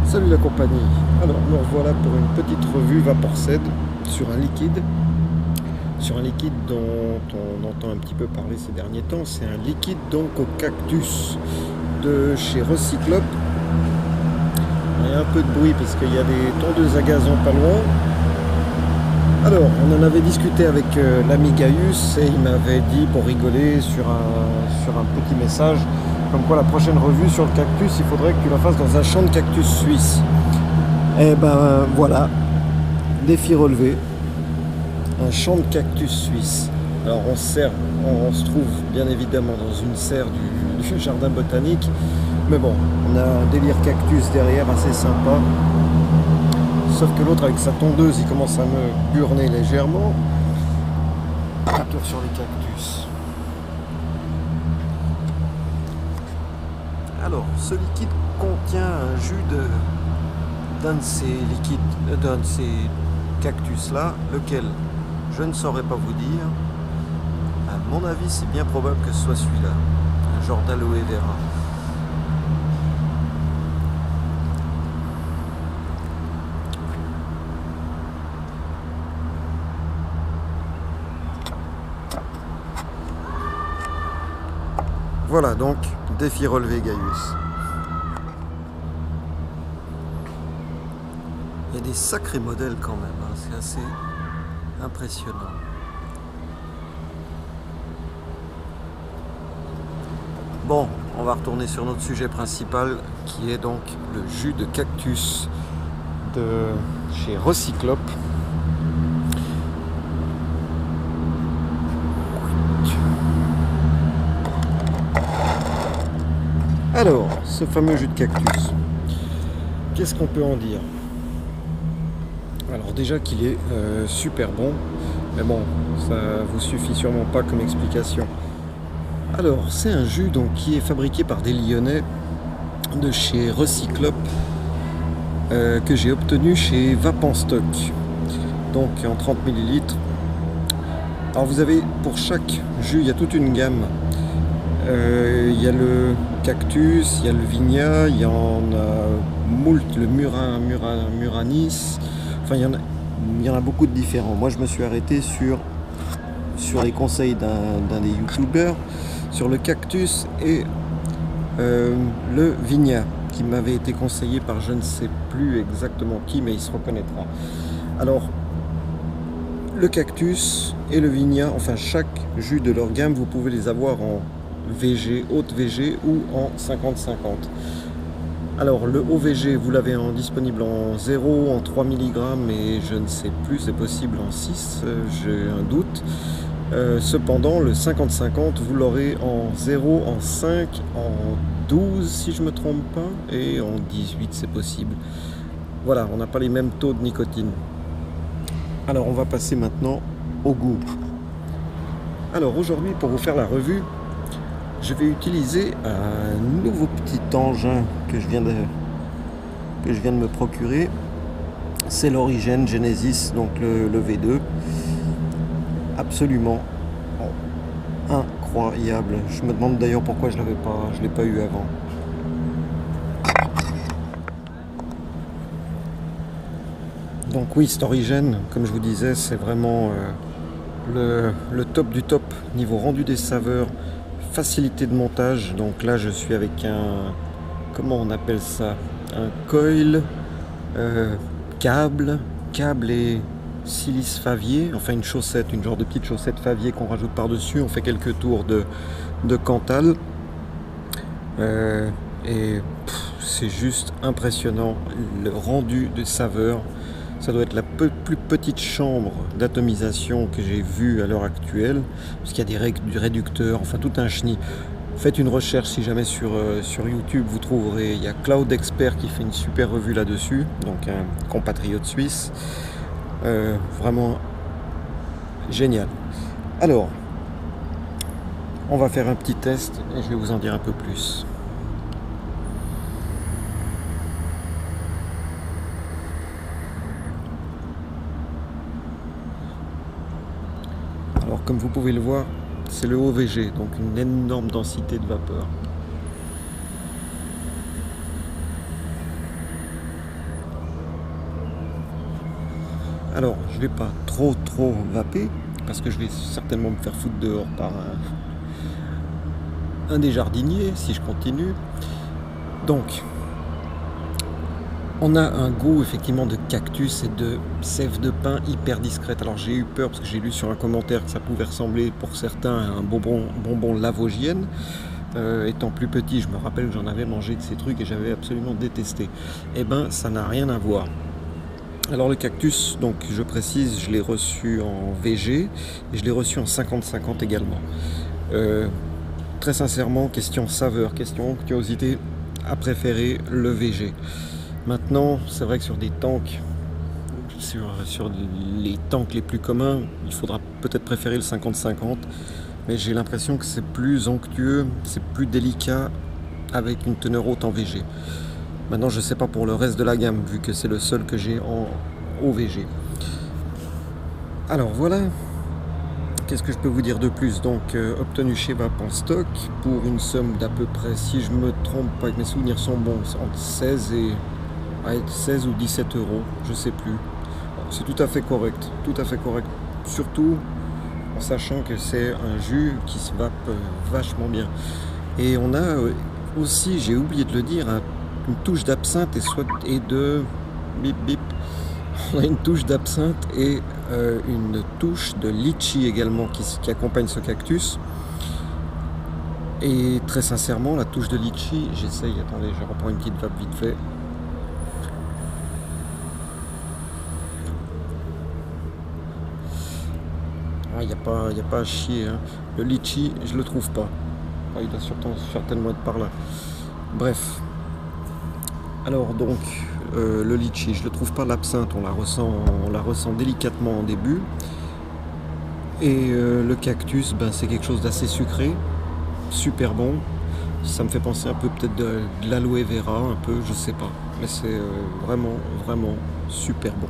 Salut la compagnie. Alors nous revoilà pour une petite revue Vaporcède sur un liquide. Sur un liquide dont on entend un petit peu parler ces derniers temps. C'est un liquide donc au cactus de chez Recyclope. Il y a un peu de bruit parce qu'il y a des tondeuses à gazon pas loin. Alors on en avait discuté avec l'ami Gaius et il m'avait dit pour rigoler sur un petit message comme quoi la prochaine revue sur le cactus, il faudrait que tu la fasses dans un champ de cactus suisse. Et ben voilà, défi relevé, un champ de cactus suisse. Alors on se trouve bien évidemment dans une serre du jardin botanique, mais bon, on a un délire cactus derrière assez sympa. Sauf que l'autre avec sa tondeuse, il commence à me burner légèrement. Retour sur les cactus. Alors, ce liquide contient un jus d'un de ces cactus là, lequel je ne saurais pas vous dire. À mon avis, c'est bien probable que ce soit celui-là, un genre d'aloe vera. Voilà donc, défi relevé Gaius. Il y a des sacrés modèles quand même, hein. C'est assez impressionnant. Bon, on va retourner sur notre sujet principal qui est donc le jus de cactus de chez Recyclope. Alors, ce fameux jus de cactus, qu'est-ce qu'on peut en dire? Alors déjà qu'il est super bon, mais bon, ça vous suffit sûrement pas comme explication. Alors, c'est un jus donc, qui est fabriqué par des Lyonnais de chez Recyclope, que j'ai obtenu chez Vapenstock, donc en 30 ml. Alors vous avez pour chaque jus, il y a toute une gamme. Il y a le cactus, il y a le vigna, il y en a moult, le muranis, enfin il y en a beaucoup de différents. Moi je me suis arrêté sur les conseils d'un des youtubeurs, sur le cactus et le vigna, qui m'avait été conseillé par je ne sais plus exactement qui, mais il se reconnaîtra. Alors le cactus et le vigna, enfin chaque jus de leur gamme, vous pouvez les avoir en VG, haute VG ou en 50-50. Alors le haut VG, vous l'avez disponible en 0, en 3 mg et je ne sais plus, c'est possible en 6, j'ai un doute. Cependant le 50-50, vous l'aurez en 0, en 5, en 12 si je ne me trompe pas, et en 18 c'est possible. Voilà, on n'a pas les mêmes taux de nicotine. Alors on va passer maintenant au goût. Alors aujourd'hui, pour vous faire la revue, je vais utiliser un nouveau petit engin que je viens de me procurer. C'est l'Origine Genesis, donc le V2. Absolument incroyable. Je me demande d'ailleurs pourquoi je l'ai pas eu avant. Donc oui, cet Origine, comme je vous disais, c'est vraiment le top du top niveau rendu des saveurs. Facilité de montage, donc là je suis avec comment on appelle ça, un coil, câble et silice favier, enfin une chaussette, une genre de petite chaussette favier qu'on rajoute par dessus. On fait quelques tours de Cantal et c'est juste impressionnant le rendu de saveurs. Ça doit être la plus petite chambre d'atomisation que j'ai vue à l'heure actuelle, parce qu'il y a des réducteurs, enfin tout un chenil. Faites une recherche si jamais sur YouTube, vous trouverez, il y a Cloud Expert qui fait une super revue là-dessus, donc un compatriote suisse. Vraiment génial. Alors, on va faire un petit test et je vais vous en dire un peu plus. Alors comme vous pouvez le voir, c'est le OVG, donc une énorme densité de vapeur. Alors, je vais pas trop vaper, parce que je vais certainement me faire foutre dehors par un des jardiniers si je continue. Donc, on a un goût effectivement de cactus et de sève de pin hyper discrète. Alors j'ai eu peur parce que j'ai lu sur un commentaire que ça pouvait ressembler pour certains à un bonbon lavogienne. Étant plus petit, je me rappelle que j'en avais mangé de ces trucs et j'avais absolument détesté. Eh ben, ça n'a rien à voir. Alors le cactus, donc je précise, je l'ai reçu en VG et je l'ai reçu en 50-50 également. Très sincèrement, question saveur, question onctuosité, à préférer le VG. Maintenant, c'est vrai que sur des tanks, sur les tanks les plus communs, il faudra peut-être préférer le 50-50, mais j'ai l'impression que c'est plus onctueux, c'est plus délicat avec une teneur haute en VG. Maintenant, je ne sais pas pour le reste de la gamme, vu que c'est le seul que j'ai en OVG. Alors voilà, qu'est-ce que je peux vous dire de plus? Donc, obtenu chez VAP en stock pour une somme d'à peu près, si je me trompe pas, que mes souvenirs sont bons, entre 16 ou 17 euros, je sais plus. C'est tout à fait correct, surtout en sachant que c'est un jus qui se vape vachement bien. Et on a aussi, j'ai oublié de le dire, une touche d'absinthe et de bip bip. On a une touche d'absinthe et une touche de litchi également qui accompagne ce cactus. Et très sincèrement, la touche de litchi, j'essaye, attendez, je reprends une petite vape vite fait. Il n'y a pas à chier, hein. Le litchi, je le trouve pas. Il doit certainement être par là. Bref. Alors donc, le litchi, je le trouve pas. L'absinthe, on la ressent délicatement en début. Et le cactus, ben, c'est quelque chose d'assez sucré, super bon. Ça me fait penser un peu peut-être de l'aloe vera, un peu, je sais pas. Mais c'est vraiment super bon.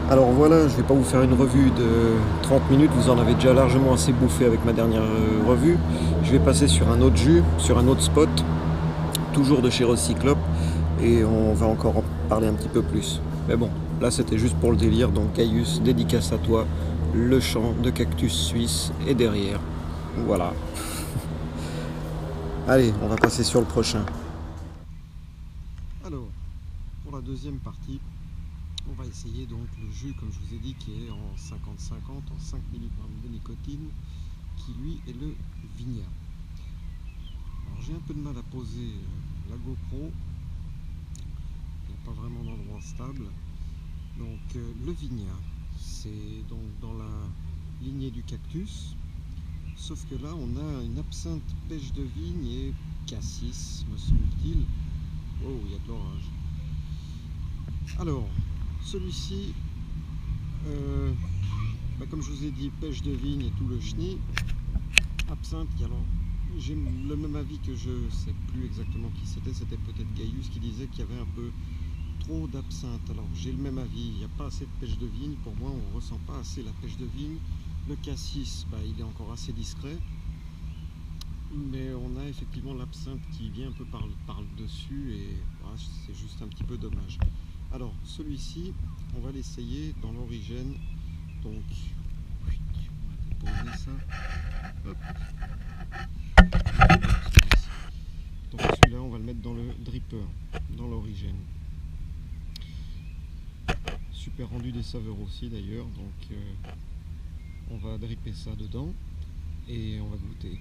Alors voilà, je ne vais pas vous faire une revue de 30 minutes, vous en avez déjà largement assez bouffé avec ma dernière revue. Je vais passer sur un autre jus, sur un autre spot, toujours de chez Recyclop, et on va encore en parler un petit peu plus. Mais bon, là c'était juste pour le délire, donc Gaius, dédicace à toi, le champ de cactus suisse est derrière. Voilà. Allez, on va passer sur le prochain. Alors, pour la deuxième partie, on va essayer donc le jus, comme je vous ai dit, qui est en 50-50, en 5 mg de nicotine, qui lui est le Vigna. Alors j'ai un peu de mal à poser la GoPro, il n'y a pas vraiment d'endroit stable. Donc le Vigna, c'est donc dans la lignée du cactus, sauf que là on a une absinthe pêche de vigne et cassis, me semble-t-il. Oh, il y a de l'orage. Alors, celui-ci, comme je vous ai dit, pêche de vigne et tout le chenille. Absinthe, alors j'ai le même avis que je sais plus exactement qui c'était peut-être Gaius qui disait qu'il y avait un peu trop d'absinthe. Alors j'ai le même avis, il n'y a pas assez de pêche de vigne, pour moi on ne ressent pas assez la pêche de vigne. Le cassis, il est encore assez discret, mais on a effectivement l'absinthe qui vient un peu par le dessus et voilà, c'est juste un petit peu dommage. Alors celui-ci, on va l'essayer dans l'origine, donc on va déposer ça. Hop. Donc celui-là, on va le mettre dans le dripper, dans l'origine. Super rendu des saveurs aussi d'ailleurs, donc on va dripper ça dedans et on va goûter.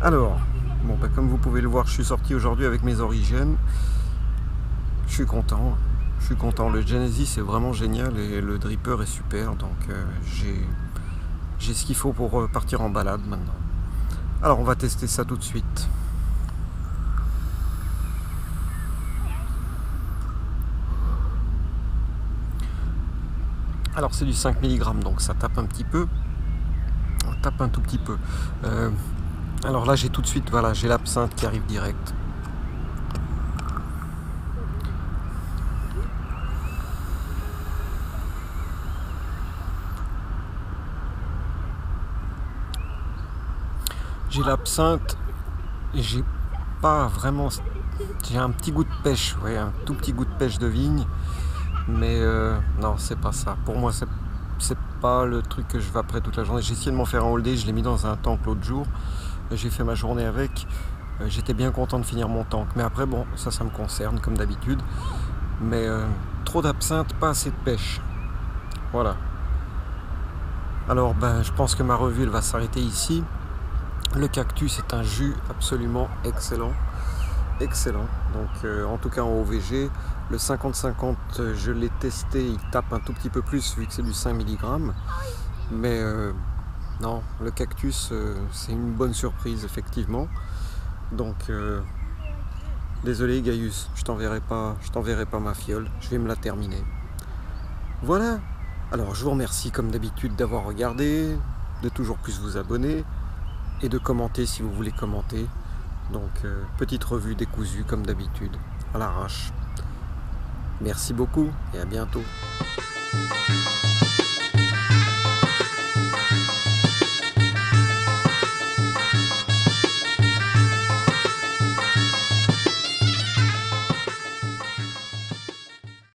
Alors, bon, comme vous pouvez le voir, je suis sorti aujourd'hui avec mes origines. Je suis content. Le Genesis est vraiment génial et le dripper est super, donc j'ai ce qu'il faut pour partir en balade maintenant. Alors on va tester ça tout de suite. Alors c'est du 5 mg, donc ça tape un petit peu. On tape un tout petit peu. Alors là j'ai tout de suite, voilà, j'ai l'absinthe qui arrive direct. J'ai l'absinthe et j'ai pas vraiment J'ai un petit goût de pêche, ouais, un tout petit goût de pêche de vigne. Mais non, c'est pas ça. Pour moi, c'est pas le truc que je vais après toute la journée. J'ai essayé de m'en faire un all day, je l'ai mis dans un tank l'autre jour. J'ai fait ma journée avec. J'étais bien content de finir mon tank. Mais après, bon, ça me concerne comme d'habitude. Mais trop d'absinthe, pas assez de pêche. Voilà. Alors, ben, je pense que ma revue elle va s'arrêter ici. Le cactus est un jus absolument excellent. Excellent. Donc, en tout cas en OVG, le 50-50, je l'ai testé, il tape un tout petit peu plus vu que c'est du 5 mg. Mais non, le cactus, c'est une bonne surprise, effectivement. Donc, désolé Gaius, je t'enverrai pas ma fiole, je vais me la terminer. Voilà. Alors, je vous remercie comme d'habitude d'avoir regardé, de toujours plus vous abonner et de commenter si vous voulez commenter. Donc, petite revue décousue comme d'habitude, à l'arrache. Merci beaucoup et à bientôt.